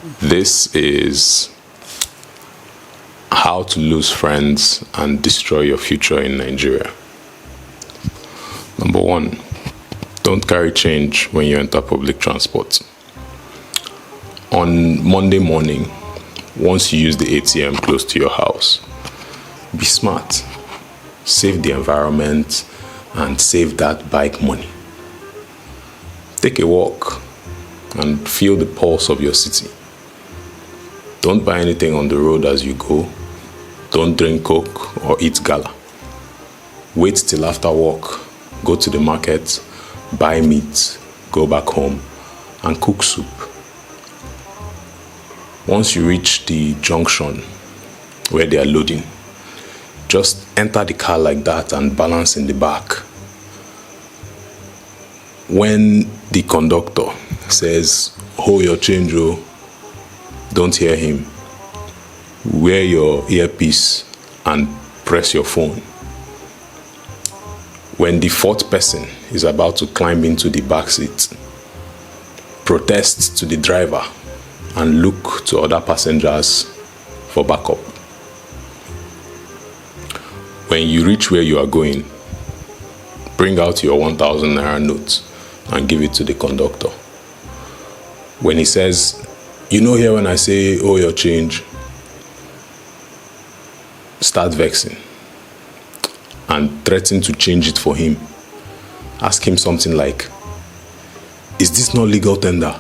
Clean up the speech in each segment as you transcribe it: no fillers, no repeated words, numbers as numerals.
This is how to lose friends and destroy your future in Nigeria. Number 1, don't carry change when you enter public transport. On Monday morning, once you use the ATM close to your house, be smart. Save the environment and save that bike money. Take a walk and feel the pulse of your city. Don't buy anything on the road as you go. Don't drink Coke or eat gala. Wait till after work. Go to the market, buy meat, go back home, and cook soup. Once you reach the junction where they are loading, just enter the car like that and balance in the back. When the conductor says, "Hold your change, oh," don't hear him. Wear your earpiece and press your phone. When the fourth person is about to climb into the back seat, protest to the driver and look to other passengers for backup. When you reach where you are going, bring out your 1,000 naira note and give it to the conductor. When he says, "You know here when I say, oh, your change," start vexing and threaten to change it for him. Ask him something like, "Is this not legal tender?"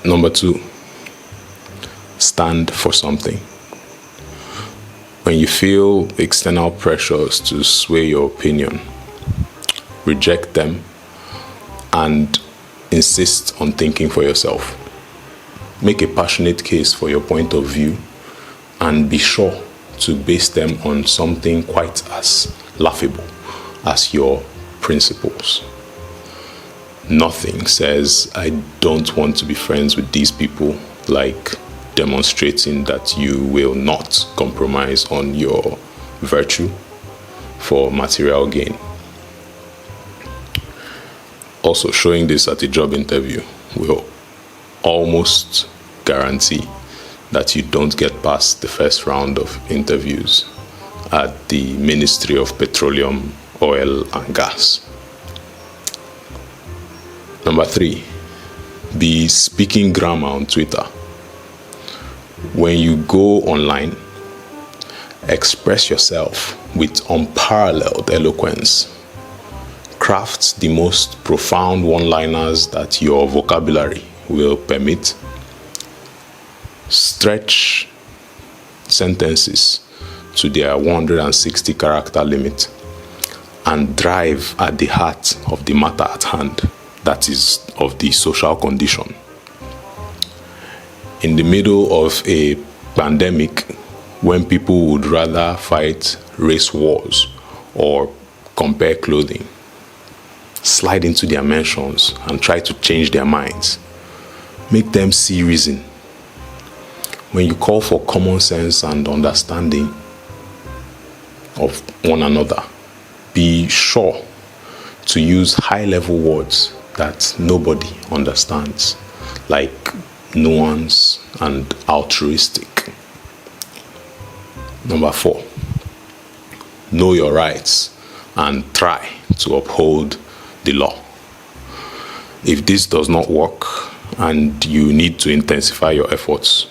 Number 2, stand for something. When you feel external pressures to sway your opinion, reject them and insist on thinking for yourself. Make a passionate case for your point of view and be sure to base them on something quite as laughable as your principles. Nothing says, "I don't want to be friends with these people," like demonstrating that you will not compromise on your virtue for material gain. Also, showing this at a job interview will almost guarantee that you don't get past the first round of interviews at the Ministry of Petroleum, Oil and Gas. Number 3, be speaking grammar on Twitter. When you go online, express yourself with unparalleled eloquence. Craft the most profound one-liners that your vocabulary will permit. Stretch sentences to their 160 character limit and drive at the heart of the matter at hand, that is, of the social condition. In the middle of a pandemic, when people would rather fight race wars or compare clothing, slide into their mentions and try to change their minds. Make them see reason. When you call for common sense and understanding of one another, be sure to use high-level words that nobody understands, like nuance and altruistic. Number 4, know your rights and try to uphold the law. If this does not work and you need to intensify your efforts,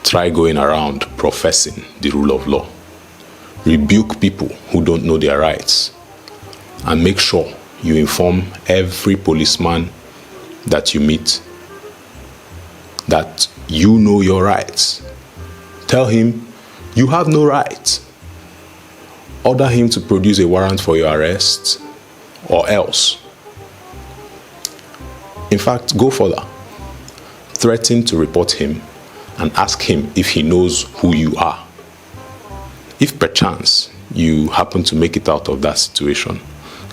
try going around professing the rule of law. Rebuke people who don't know their rights, and make sure you inform every policeman that you meet that you know your rights. Tell him you have no right. Order him to produce a warrant for your arrest, or else. In fact, go further. Threaten to report him and ask him if he knows who you are. If perchance you happen to make it out of that situation,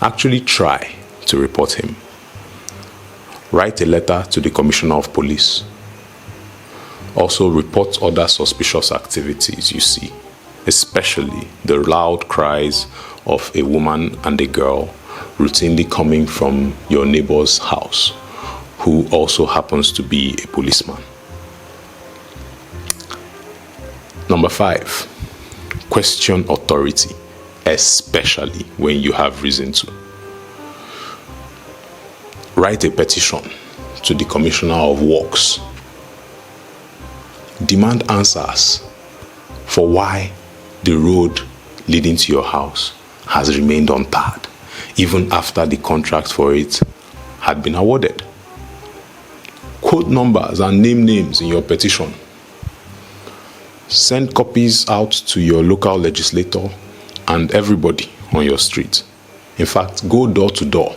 actually try to report him. Write a letter to the Commissioner of Police. Also, report other suspicious activities you see, especially the loud cries of a woman and a girl routinely coming from your neighbor's house, who also happens to be a policeman. Number 5, question authority, especially when you have reason to. Write a petition to the Commissioner of Works. Demand answers for why the road leading to your house has remained untarred, even after the contract for it had been awarded. Quote numbers and name names in your petition. Send copies out to your local legislator and everybody on your street. In fact, go door to door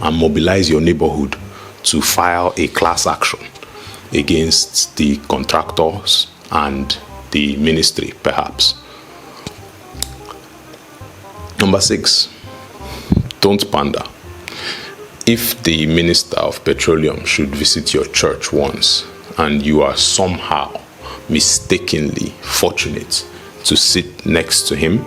and mobilize your neighborhood to file a class action against the contractors and the ministry, perhaps. Number 6, don't pander. If the Minister of Petroleum should visit your church once and you are somehow mistakenly fortunate to sit next to him,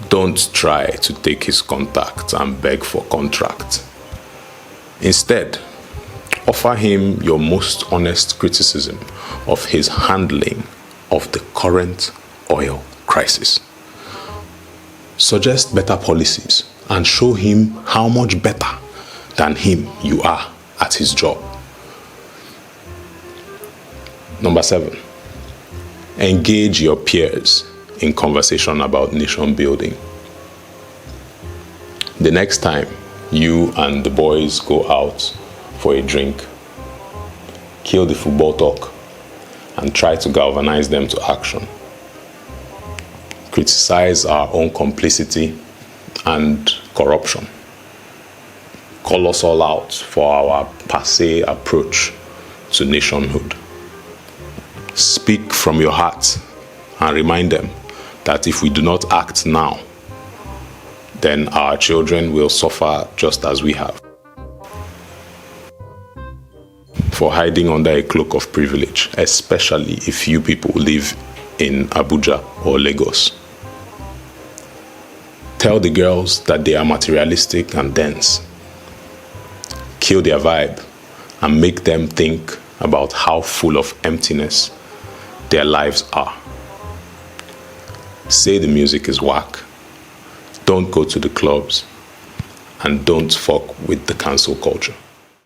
don't try to take his contact and beg for contract. Instead, offer him your most honest criticism of his handling of the current oil crisis. Suggest better policies and show him how much better than him you are at his job. Number 7, engage your peers in conversation about nation building. The next time you and the boys go out for a drink, kill the football talk and try to galvanize them to action. Criticize our own complicity and corruption. Call us all out for our passé approach to nationhood. Speak from your heart and remind them that if we do not act now, then our children will suffer just as we have. For hiding under a cloak of privilege, especially if you people live in Abuja or Lagos. Tell the girls that they are materialistic and dense. Kill their vibe and make them think about how full of emptiness their lives are. Say the music is whack. Don't go to the clubs and don't fuck with the cancel culture.